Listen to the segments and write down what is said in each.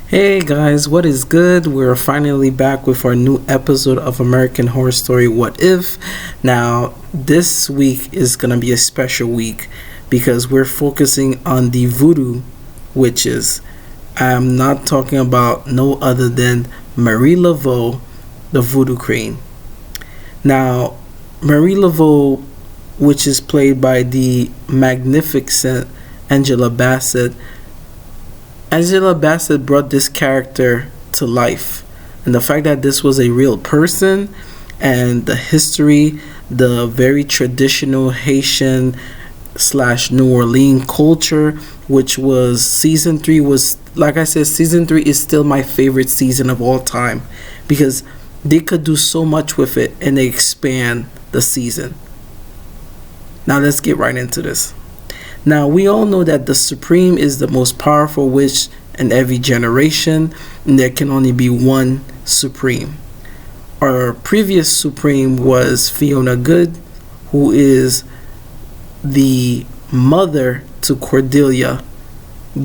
Hey guys, what is good? We're finally back with our new episode of American Horror Story What If. Now, this week is going to be a special week because we're focusing on the voodoo witches. I'm not talking about no other than Marie Laveau, the voodoo queen. Now, Marie Laveau, which is played by the magnificent Angela Bassett, brought this character to life. And the fact that this was a real person and the history, the very traditional Haitian / New Orleans culture, which was season 3 was, like I said, season 3 is still my favorite season of all time because they could do so much with it and they expand the season. Now let's get right into this. Now, we all know that the Supreme is the most powerful witch in every generation, and there can only be one Supreme. Our previous Supreme was Fiona Good, who is the mother to Cordelia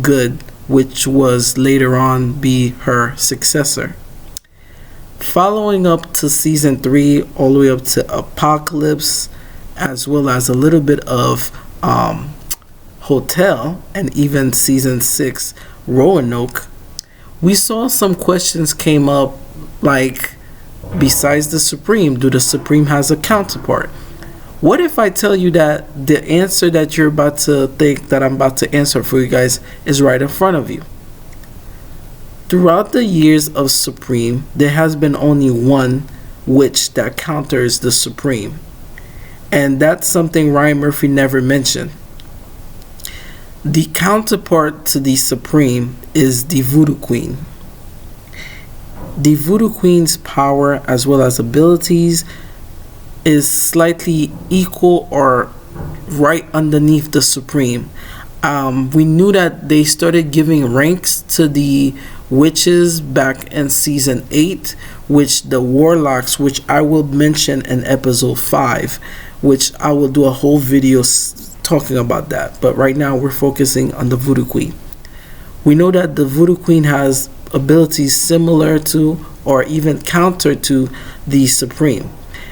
Good, which was later on be her successor. Following up to season 3, all the way up to Apocalypse, as well as a little bit of Hotel, and even season 6 Roanoke, we saw some questions came up like, besides the Supreme, do the Supreme has a counterpart? What if I tell you that the answer that you're about to think that I'm about to answer for you guys is right in front of you? Throughout the years of Supreme, there has been only one witch that counters the Supreme, and that's something Ryan Murphy never mentioned. The counterpart to the Supreme is the Voodoo Queen. The Voodoo Queen's power as well as abilities is slightly equal or right underneath the Supreme. We knew that they started giving ranks to the witches back in season 8, which the warlocks, which I will mention in episode 5, which I will do a whole video talking about that, but right now we're focusing on the Voodoo Queen. We know that the Voodoo Queen has abilities similar to or even counter to the Supreme,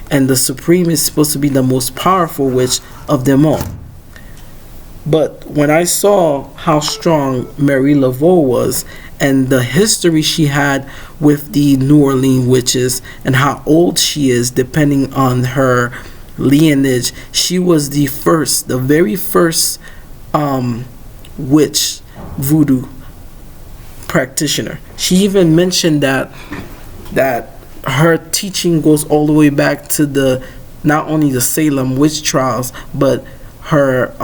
and the Supreme is supposed to be the most powerful witch of them all. But when I saw how strong Marie Laveau was and the history she had with the New Orleans witches and how old she is depending on her lineage, she was the very first witch voodoo practitioner. She even mentioned that her teaching goes all the way back to the not only the Salem witch trials, but her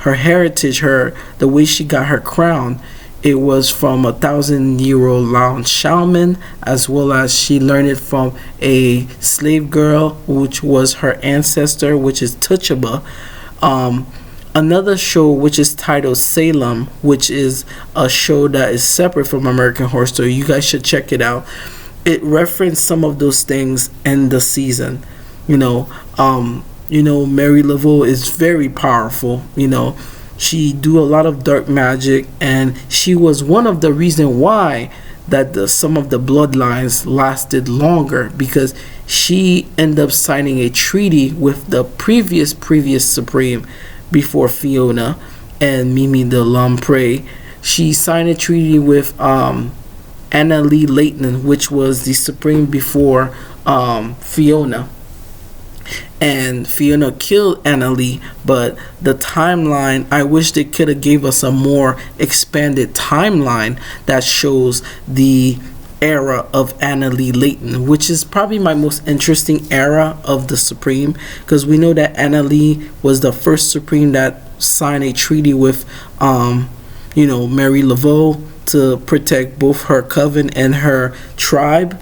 heritage, the way she got her crown. It was from a 1,000-year-old longshoreman, as well as she learned it from a slave girl, which was her ancestor, which is Tituba. Another show which is titled Salem, which is a show that is separate from American Horror Story. You guys should check it out. It referenced some of those things in the season. Marie Laveau is very powerful. She do a lot of dark magic, and she was one of the reason why that some of the bloodlines lasted longer, because she ended up signing a treaty with the previous Supreme before Fiona and Mimi de Lamprey. She signed a treaty with Anna Lee Leighton, which was the Supreme before Fiona. And Fiona killed Anna Lee, but the timeline, I wish they could have gave us a more expanded timeline that shows the era of Anna Lee Leighton, which is probably my most interesting era of the Supreme, because we know that Anna Lee was the first Supreme that signed a treaty with Marie Laveau to protect both her coven and her tribe.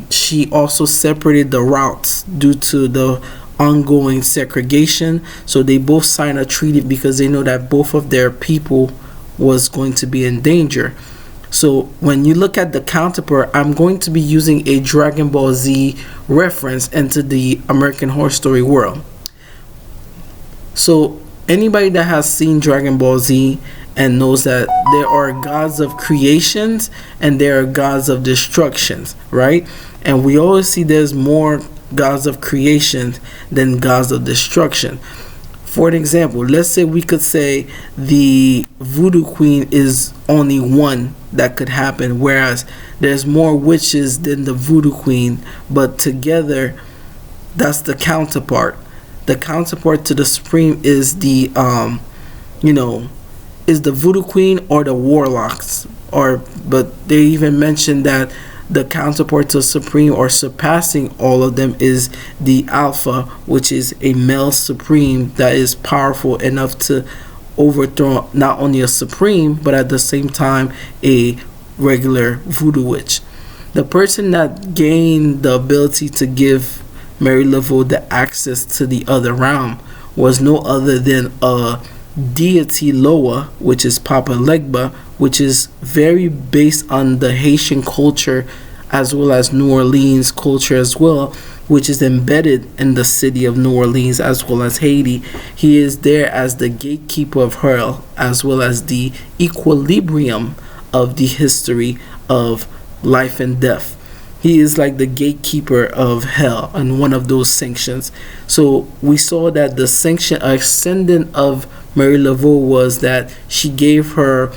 She also separated the routes due to the ongoing segregation, so they both signed a treaty because they know that both of their people was going to be in danger. So when you look at the counterpart, I'm going to be using a Dragon Ball Z reference into the American Horror Story world. So anybody that has seen Dragon Ball Z and knows that there are gods of creations and there are gods of destructions, right? And we always see there's more gods of creation than gods of destruction. For an example, let's say we could say the voodoo queen is only one that could happen, whereas there's more witches than the voodoo queen, but together that's the counterpart. The counterpart to the supreme is the is the voodoo queen or the warlocks, or but they even mentioned that the counterpart to supreme or surpassing all of them is the alpha, which is a male supreme that is powerful enough to overthrow not only a supreme but at the same time a regular voodoo witch. The person that gained the ability to give Mary Laveau the access to the other realm was no other than a deity Loa, which is Papa Legba, which is very based on the Haitian culture as well as New Orleans culture as well, which is embedded in the city of New Orleans as well as Haiti. He is there as the gatekeeper of hell as well as the equilibrium of the history of life and death. He is like the gatekeeper of hell and one of those sanctions. So we saw that the sanction ascendant of Mary Laveau was that she gave her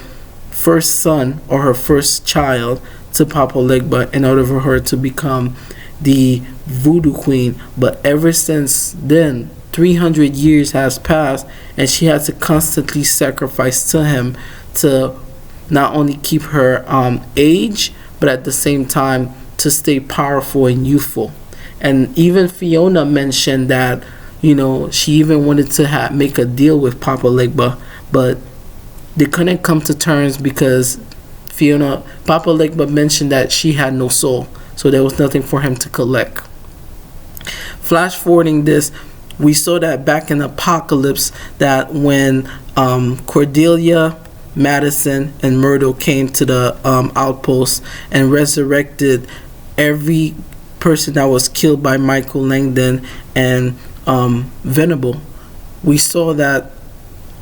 first son or her first child to Papa Legba in order for her to become the voodoo queen. But ever since then, 300 years has passed and she had to constantly sacrifice to him to not only keep her age, but at the same time to stay powerful and youthful. And even Fiona mentioned that, she even wanted to make a deal with Papa Legba, but they couldn't come to terms because Papa Legba mentioned that she had no soul, so there was nothing for him to collect. Flash forwarding this, we saw that back in Apocalypse that when Cordelia, Madison, and Myrtle came to the outpost and resurrected every person that was killed by Michael Langdon and Venable, we saw that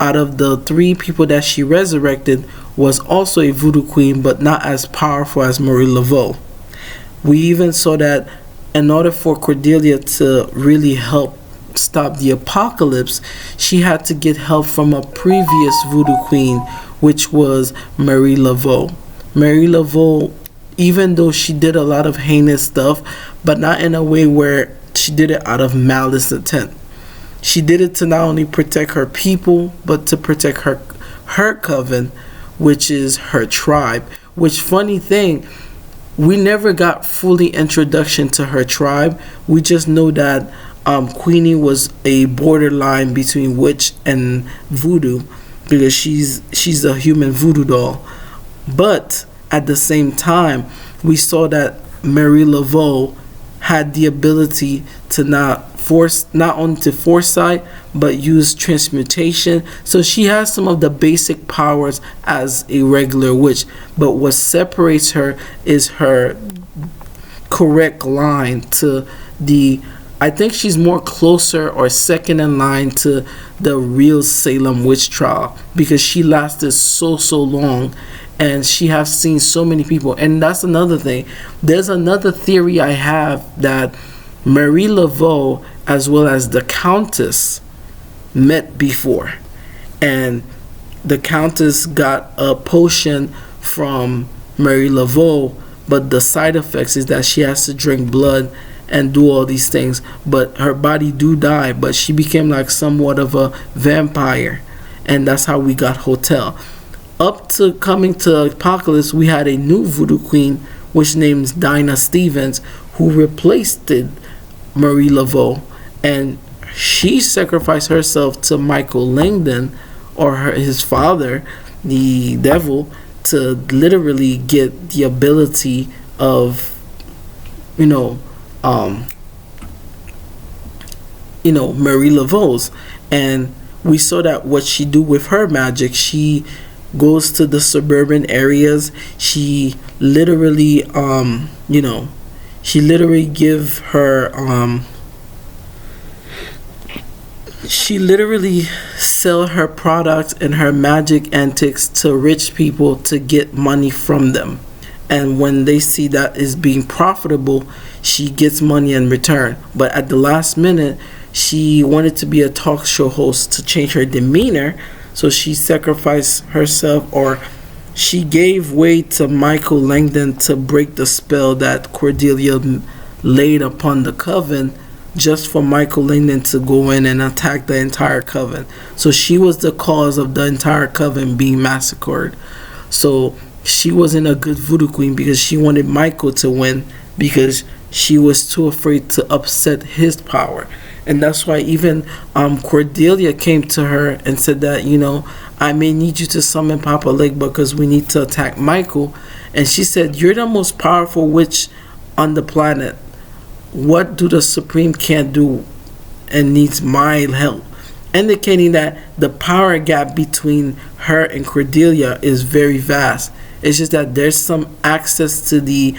out of the 3 people that she resurrected was also a voodoo queen, but not as powerful as Marie Laveau. We even saw that in order for Cordelia to really help stop the apocalypse, she had to get help from a previous voodoo queen, which was Marie Laveau. Marie Laveau, even though she did a lot of heinous stuff, but not in a way where she did it out of malice intent. She did it to not only protect her people, but to protect her coven, which is her tribe. Which, funny thing, we never got fully introduction to her tribe. We just know that Queenie was a borderline between witch and voodoo because she's a human voodoo doll. But at the same time, we saw that Marie Laveau had the ability to not only to foresight but use transmutation. So she has some of the basic powers as a regular witch, but what separates her is her correct line to I think she's more closer or second in line to the real Salem witch trial because she lasted so long and she has seen so many people. And that's another thing. There's another theory I have that Marie Laveau as well as the Countess met before, and the Countess got a potion from Marie Laveau, but the side effects is that she has to drink blood and do all these things, but her body do die, but she became like somewhat of a vampire, and that's how we got Hotel. Up to coming to Apocalypse, we had a new voodoo queen which names Dinah Stevens, who replaced Marie Laveau, and she sacrificed herself to Michael Langdon, or his father, the devil, to literally get the ability of Marie Laveau's. And we saw that what she do with her magic, she goes to the suburban areas. She literally give her She literally sell her products and her magic antics to rich people to get money from them. And when they see that is being profitable, she gets money in return. But at the last minute, she wanted to be a talk show host to change her demeanor, so she sacrificed herself, or she gave way to Michael Langdon to break the spell that Cordelia laid upon the coven, just for Michael Langdon to go in and attack the entire coven. So she was the cause of the entire coven being massacred. So she wasn't a good voodoo queen because she wanted Michael to win, because she was too afraid to upset his power. And that's why even Cordelia came to her and said that, I may need you to summon Papa Lake because we need to attack Michael. And she said, you're the most powerful witch on the planet. What do the Supreme can't do and needs my help? Indicating that the power gap between her and Cordelia is very vast. It's just that there's some access to the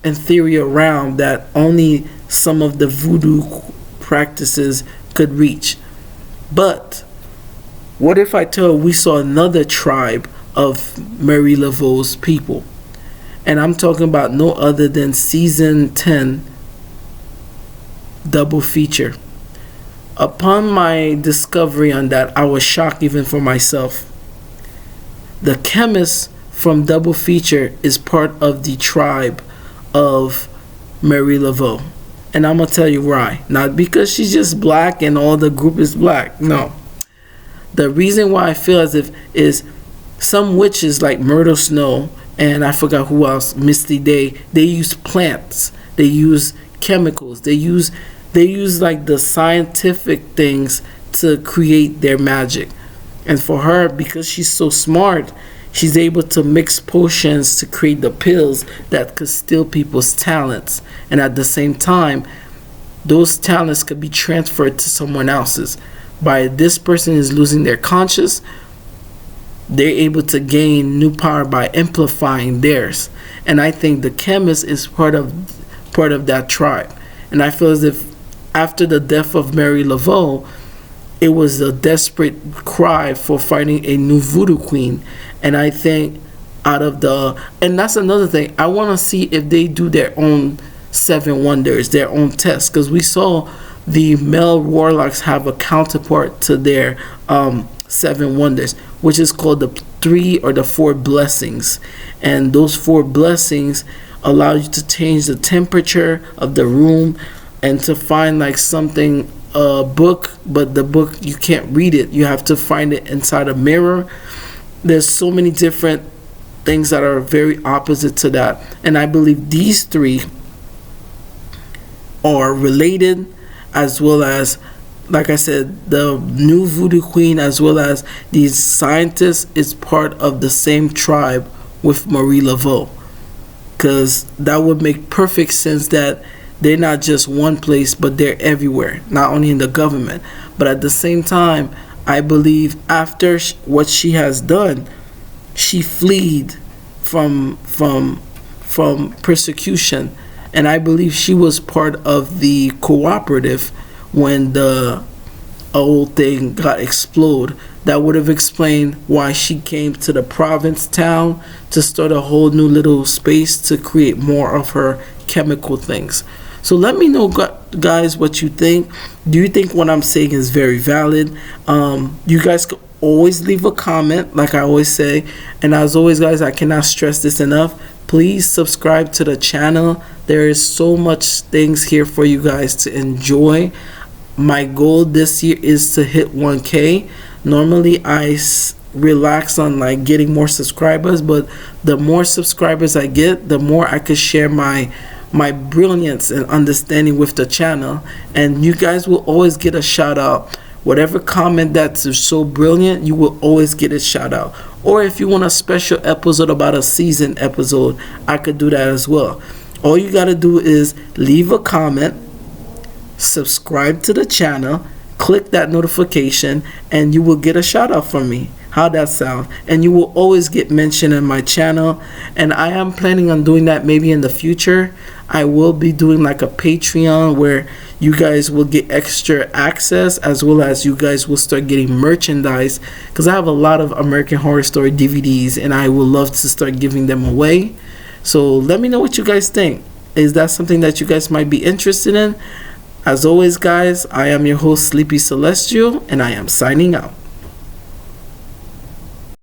ethereal realm that only some of the voodoo practices could reach. But what if I tell we saw another tribe of Mary Laveau's people? And I'm talking about no other than season 10 double feature. Upon my discovery on that, I was shocked even for myself. The chemist from double feature is part of the tribe of Mary Laveau. And I'm going to tell you why. Not because she's just black and all the group is black. No. The reason why I feel as if is some witches like Myrtle Snow and I forgot who else, Misty Day, they use plants. They use chemicals. They use like the scientific things to create their magic. And for her, because she's so smart, she's able to mix potions to create the pills that could steal people's talents. And at the same time, those talents could be transferred to someone else's. By this person is losing their conscience, they're able to gain new power by amplifying theirs. And I think the chemist is part of that tribe. And I feel as if after the death of Mary Laveau, it was a desperate cry for finding a new voodoo queen. And I think and that's another thing, I want to see if they do their own 7 wonders, their own tests, because we saw the male warlocks have a counterpart to their 7 wonders, which is called the 3 or the 4 blessings. And those 4 blessings allow you to change the temperature of the room and to find like something, a book, but the book you can't read it, you have to find it inside a mirror. There's so many different things that are very opposite to that, and I believe these 3 are related, as well as, like I said, the new voodoo queen as well as these scientists is part of the same tribe with Marie Laveau, because that would make perfect sense that they're not just one place, but they're everywhere, not only in the government. But at the same time, I believe after what she has done, she fled from persecution. And I believe she was part of the cooperative when the old thing got exploded. That would have explained why she came to the province town to start a whole new little space to create more of her chemical things. So let me know, guys, what you think. Do you think what I'm saying is very valid? You guys can always leave a comment, like I always say. And as always, guys, I cannot stress this enough. Please subscribe to the channel. There is so much things here for you guys to enjoy. My goal this year is to hit 1K. Normally, I relax on like getting more subscribers, but the more subscribers I get, the more I could share my brilliance and understanding with the channel, and you guys will always get a shout out. Whatever comment that's so brilliant, you will always get a shout out. Or if you want a special episode about a season episode, I could do that as well. All you gotta do is leave a comment, subscribe to the channel, click that notification, and you will get a shout out from me. How that sound? And you will always get mentioned in my channel, and I am planning on doing that maybe in the future. I will be doing like a Patreon where you guys will get extra access, as well as you guys will start getting merchandise, because I have a lot of American Horror Story DVDs and I would love to start giving them away. So let me know what you guys think. Is that something that you guys might be interested in? As always, guys, I am your host, Sleepy Celestial, and I am signing out.